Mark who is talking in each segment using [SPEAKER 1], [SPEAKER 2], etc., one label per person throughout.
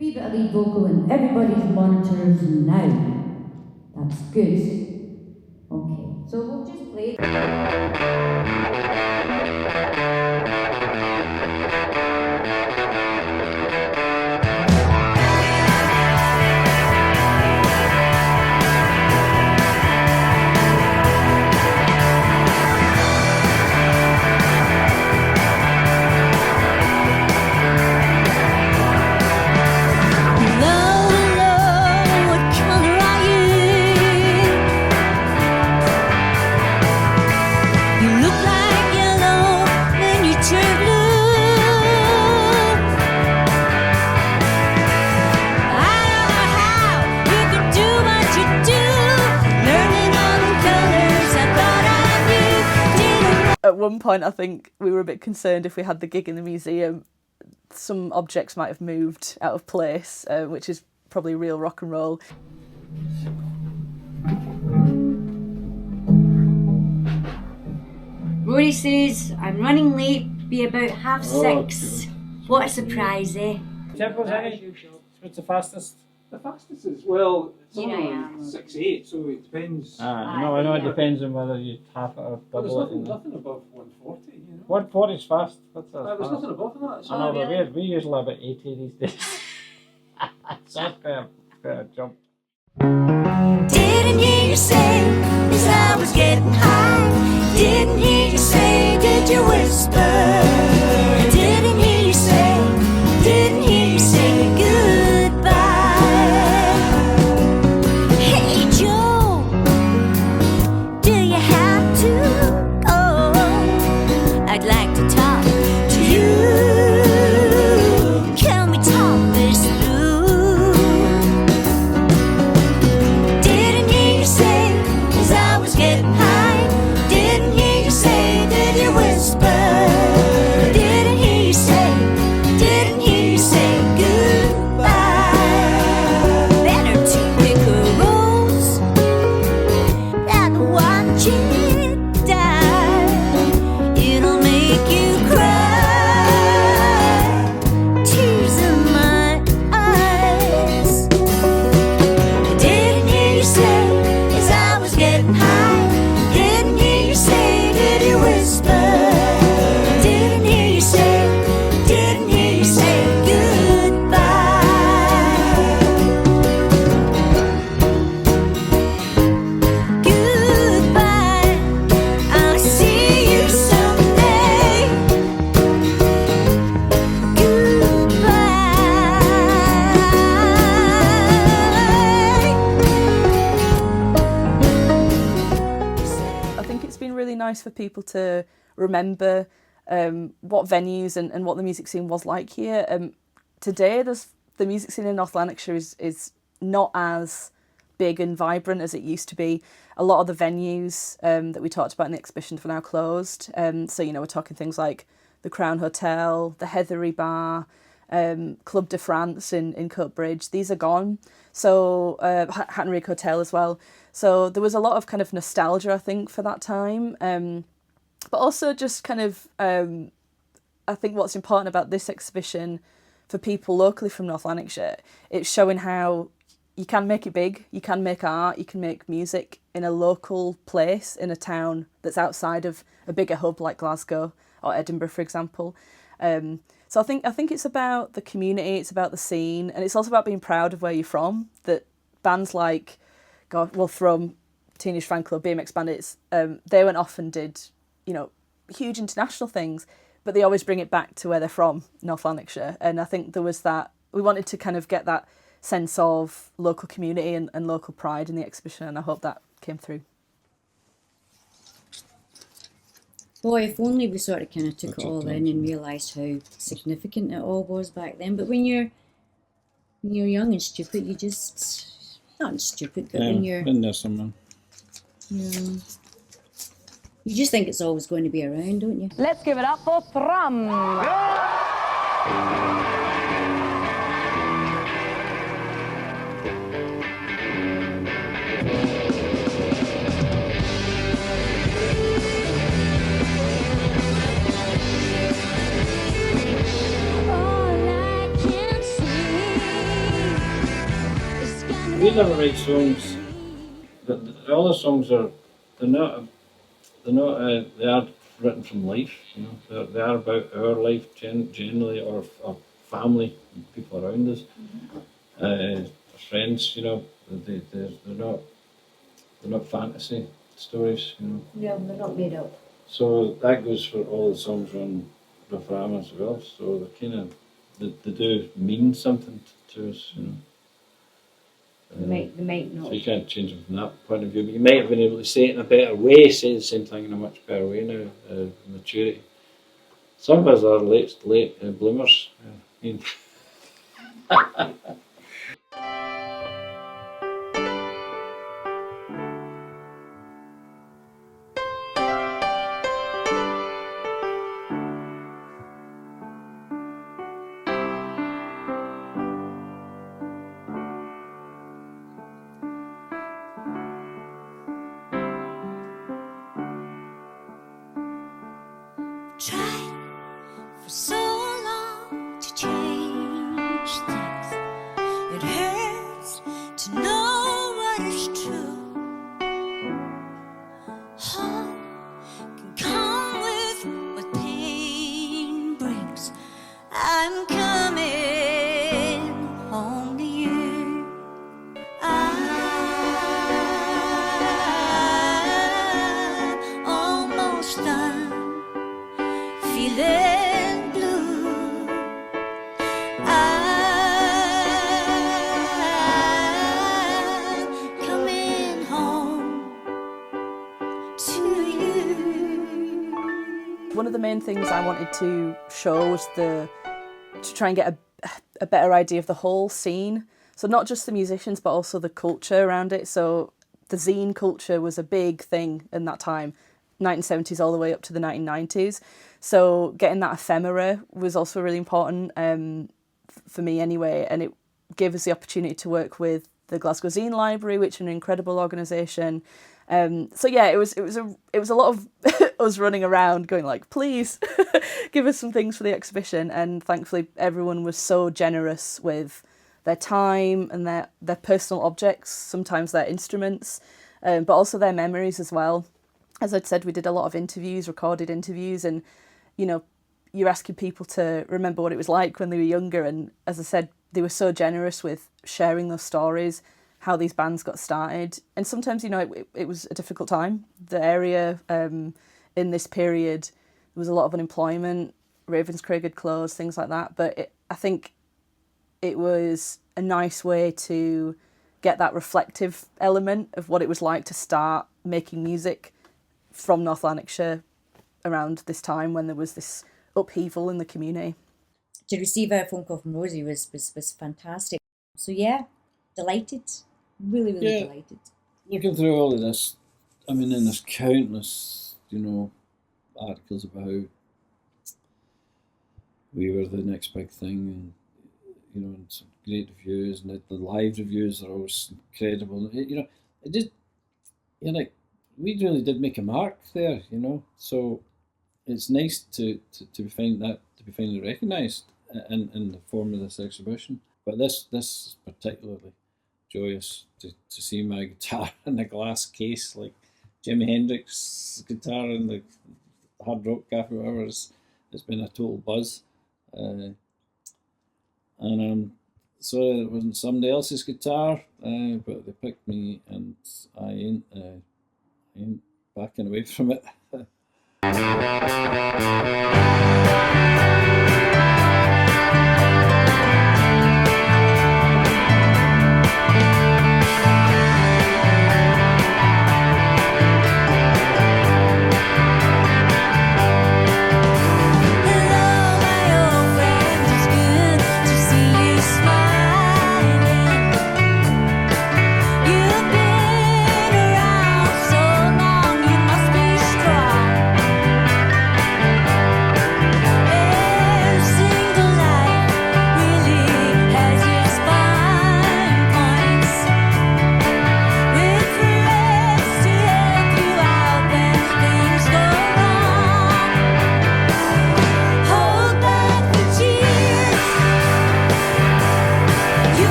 [SPEAKER 1] wee bit of lead vocal in everybody's monitors now. That's good. Okay, so we'll just play.
[SPEAKER 2] At one point, I think we were a bit concerned if we had the gig in the museum, some objects might have moved out of place, which is probably real rock and roll.
[SPEAKER 3] Rory says, I'm running late, be about 6:30. What a surprise, eh?
[SPEAKER 4] What's the fastest?
[SPEAKER 5] The fastest is, well, it's
[SPEAKER 3] Here I
[SPEAKER 5] only
[SPEAKER 3] am.
[SPEAKER 5] 6'8", so it depends.
[SPEAKER 4] No, I know it depends on whether you half it or
[SPEAKER 5] But there's
[SPEAKER 4] double it.
[SPEAKER 5] nothing above 140, you know.
[SPEAKER 4] 140 is fast. What's that?
[SPEAKER 5] There's nothing above that.
[SPEAKER 4] I know, but we usually about 80 these days. So that's quite a jump.
[SPEAKER 6] Didn't hear you say, as I was getting high. Didn't hear you say, did you whisper? Didn't hear you say, didn't hear you say goodbye. Hey Joe, do you have to go? I'd like to talk to you. Can we talk this through? Didn't hear you say, as I was getting high. Didn't hear you say, did you whisper? Didn't hear you say goodbye. Better to pick a rose than watch it die. It'll make you cry, tears in my eyes. Didn't hear you say, as I was getting high. Didn't hear you say, did you whisper? Didn't hear you say goodbye. Goodbye, I'll see you someday.
[SPEAKER 2] I think it's been really nice for people to remember what venues and what the music scene was like here. Today, the music scene in North Lanarkshire is not as big and vibrant as it used to be. A lot of the venues that we talked about in the exhibition are now closed. So, we're talking things like the Crown Hotel, the Heathery Bar, Club de France in Coatbridge. These are gone. So Hatton Rig Hotel as well. So there was a lot of kind of nostalgia, I think, for that time. But also just kind of, I think what's important about this exhibition for people locally from North Lanarkshire, it's showing how you can make it big, you can make art, you can make music in a local place, in a town that's outside of a bigger hub like Glasgow or Edinburgh, for example. So I think it's about the community, it's about the scene, and it's also about being proud of where you're from. That bands like, Thrum, Teenage Fan Club, BMX Bandits, they went off and did, huge international things, but they always bring it back to where they're from, North Lanarkshire. And I think there was that, we wanted to kind of get that sense of local community and local pride in the exhibition, and I hope that came through.
[SPEAKER 3] Boy, if only we sort of kind of took it all in and realised how significant it all was back then. But when you're young and stupid, you just, not stupid, but when you're,
[SPEAKER 4] been there somewhere.
[SPEAKER 3] you just think it's always going to be around, don't you?
[SPEAKER 7] Let's give it up for Thrum.
[SPEAKER 6] All I can see
[SPEAKER 4] we never write songs. The other songs are they are written from life. You know, they are about our life generally, or our family, people around us, friends. You know, they're not fantasy stories. You know.
[SPEAKER 1] Yeah, they're not made up.
[SPEAKER 4] So that goes for all the songs on Rifferama as well. So they do mean something to us, you know.
[SPEAKER 1] They might not.
[SPEAKER 4] So you can't change them from that point of view, but you might have been able to say it in a better way, say the same thing in a much better way now, maturity. Some of us are late bloomers. I mean,
[SPEAKER 6] Tried for so long to change things. It hurts to know what is true. Hope can come with what pain brings. I'm coming home to you. I'm almost done feeling blue. I'm coming home to you.
[SPEAKER 2] One of the main things I wanted to show was to try and get a better idea of the whole scene. So not just the musicians, but also the culture around it. So the zine culture was a big thing in that time, 1970s all the way up to the 1990s. So getting that ephemera was also really important for me anyway. And it gave us the opportunity to work with the Glasgow Zine Library, which is an incredible organisation. So yeah, it was a lot of us running around going like, please give us some things for the exhibition. And thankfully everyone was so generous with their time and their personal objects, sometimes their instruments, but also their memories as well. As I'd said, we did a lot of interviews, recorded interviews, and you know, you're asking people to remember what it was like when they were younger. And as I said, they were so generous with sharing those stories, how these bands got started. And sometimes, you know, it was a difficult time. The area in this period, there was a lot of unemployment, Ravenscraig had closed, things like that. But I think it was a nice way to get that reflective element of what it was like to start making music from North Lanarkshire around this time when there was this upheaval in the community.
[SPEAKER 3] To receive a phone call from Rosie was fantastic. So yeah, delighted, really
[SPEAKER 4] Yeah.
[SPEAKER 3] delighted.
[SPEAKER 4] looking through all of this, I mean, and there's countless, articles about how we were the next big thing, and some great reviews, and the live reviews are always incredible. It did, we really did make a mark there, So it's nice to be finally recognised in the form of this exhibition. But this is particularly joyous to see my guitar in a glass case like Jimi Hendrix's guitar in the Hard Rock Cafe, whatever. It's been a total buzz. And I'm sorry it wasn't somebody else's guitar, but they picked me, and I ain't backing away from it.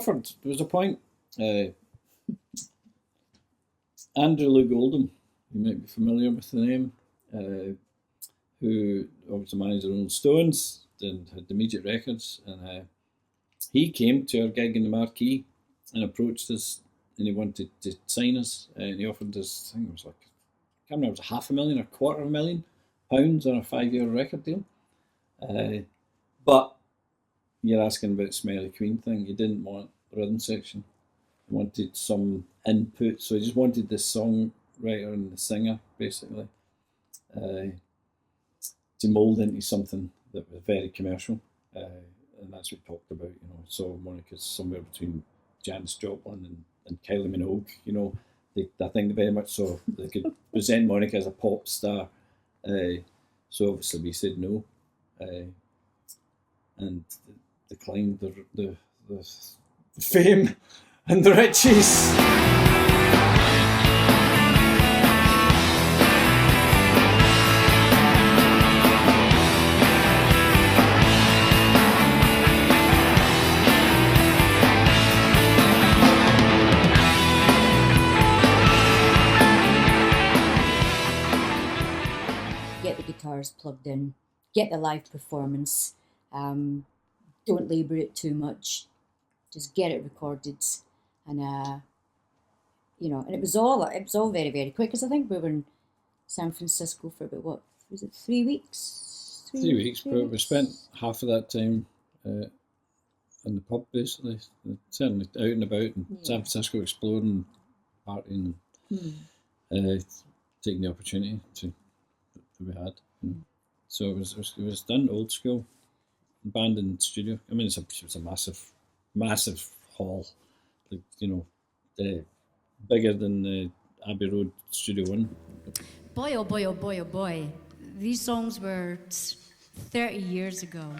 [SPEAKER 4] offered. There was a point. Andrew Luke Oldham, you might be familiar with the name, who obviously managed the Rolling Stones and had Immediate Records, and he came to our gig in the Marquee and approached us, and he wanted to sign us, and he offered us, I think it was like, I can't remember, it was £500,000 or £250,000 on a 5-year record deal. But you're asking about Smelly Queen thing. He didn't want a rhythm section. He wanted some input, so he just wanted the songwriter and the singer basically to mould into something that was very commercial, and that's what we talked about. You know, so Monica's somewhere between Janis Joplin and Kylie Minogue. You know, I think very much so they could present Monica as a pop star. So obviously we said no, and declined the fame and the riches.
[SPEAKER 3] Get the guitars plugged in, get the live performance, don't labour it too much, just get it recorded, and and it was all very, very quick, because I think we were in San Francisco for about, what was it, 3 weeks?
[SPEAKER 4] 3 weeks, but we spent half of that time in the pub basically, certainly out and about in San Francisco, exploring, partying, taking the opportunity that we had. So it was done old school, band in studio. I mean, it was a massive hall, like, bigger than the Abbey Road Studio 1.
[SPEAKER 8] Boy, oh boy, oh boy, oh boy. These songs were 30 years ago.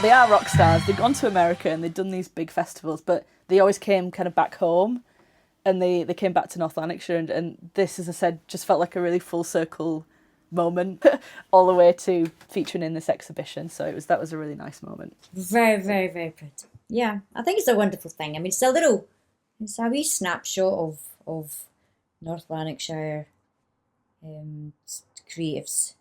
[SPEAKER 2] They are rock stars. They'd gone to America and they'd done these big festivals, but they always came kind of back home, and they came back to North Lanarkshire, and this, as I said, just felt like a really full circle moment all the way to featuring in this exhibition. So that was a really nice moment.
[SPEAKER 3] Very, very, very pretty. Yeah, I think it's a wonderful thing. I mean, it's a wee snapshot of North Lanarkshire creatives.